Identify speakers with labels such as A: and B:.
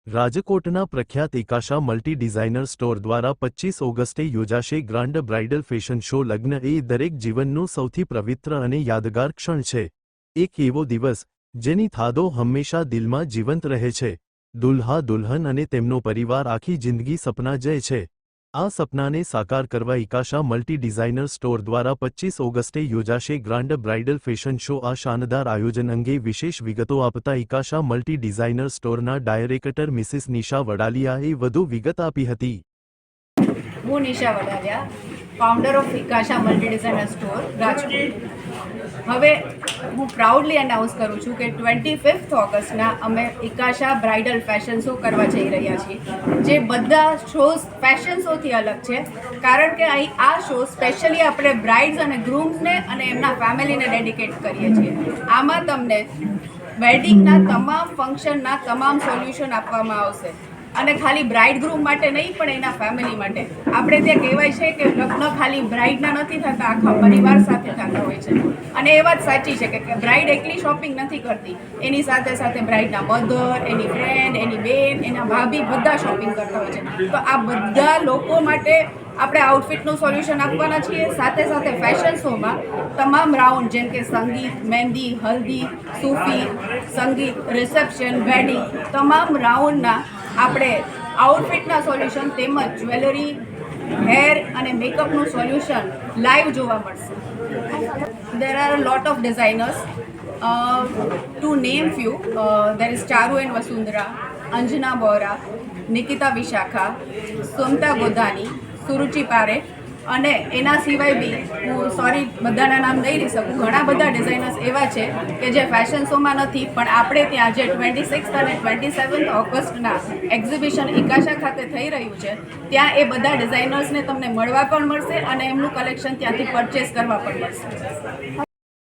A: રાજકોટના પ્રખ્યાત એકાશા multi designer store દ્વારા 25 ઓગસ્ટે યોજાશે ગ્રાન્ડ બ્રાઇડલ ફેશન શો। લગ્ન એ દરેક જીવનનું સૌથી પવિત્ર અને યાદગાર ક્ષણ છે। એક એવો દિવસ જેની થાદો હંમેશા દિલમાં જીવંત રહે છે। દુલ્હા દુલ્હન અને તેમનો પરિવાર આખી જિંદગી સપના જાય છે। આ સપનાને સાકાર કરવા એકાશા મલ્ટી ડિઝાઇનર સ્ટોર દ્વારા 25 ઓગસ્ટે યોજાશે ગ્રાન્ડ બ્રાઇડલ ફેશન શો। આ શાનદાર આયોજન અંગે વિશેષ વિગતો આપતા એકાશા મલ્ટી ડિઝાઇનર સ્ટોરના ડાયરેક્ટર મિસિસ નિશા વડાલિયાએ વધુ વિગત આપી હતી।
B: હું Nisha Vadaliya, founder of Ekasha multi designer store Rajkot. હવે હું પ્રાઉડલી અનાઉન્સ કરું છું કે 25 ઓગસ્ટના અમે એકાશા બ્રાઇડલ ફેશન શો કરવા જઈ રહ્યા છીએ, જે બધા શોઝ ફેશન શોથી અલગ છે, કારણ કે અહીં આ શો સ્પેશિયલી આપણે બ્રાઇડ્સ અને ગ્રૂમ્સને અને એમના ફેમિલીને ડેડિકેટ કરીએ છીએ। આમાં તમને વેડિંગના તમામ ફંક્શનના તમામ સોલ્યુશન આપવામાં આવશે, અને ખાલી બ્રાઇડ ગ્રૂમ માટે નહીં પણ એના ફેમિલી માટે। આપણે ત્યાં કહેવાય છે કે લગ્ન ખાલી બ્રાઇડના નથી થતા, આખા પરિવાર સાથે થતા હોય છે, અને એ વાત સાચી છે કે બ્રાઇડ એકલી શોપિંગ નથી કરતી, એની સાથે સાથે બ્રાઇડના મધર, એની ફ્રેન્ડ, એની બેન, એના ભાભી બધા શોપિંગ કરતા હોય છે। તો આ બધા લોકો માટે આપણે આઉટફિટનું સોલ્યુશન આપવાના છીએ। સાથે સાથે ફેશન શોમાં તમામ રાઉન્ડ જેમ કે સંગીત, મહેંદી, હલ્દી, સૂફી, સંગીત, રિસેપ્શન, વેડિંગ, તમામ રાઉન્ડના આપણે આઉટફિટના સોલ્યુશન તેમજ જ્વેલરી, હેર અને મેકઅપનું સોલ્યુશન લાઈવ જોવા મળશે। There are a lot of designers. To name few, there is Charu and Vasundhara, Anjana Bora, Nikita Vishakha, Sumta Godani, Suruchi Parekh, અને એના સિવાય બી હું સોરી બધાના નામ નહીં લઈ શકું, ઘણા બધા ડિઝાઇનર્સ એવા છે કે જે ફેશન શોમાં નથી, પણ આપણે ત્યાં જે 26 અને 27 ઓગસ્ટના એક્ઝિબિશન એકાશા ખાતે થઈ રહ્યું છે, ત્યાં એ બધા ડિઝાઇનર્સને તમને મળવા પણ મળશે અને એમનું કલેક્શન ત્યાંથી પરચેસ કરવા પણ મળશે।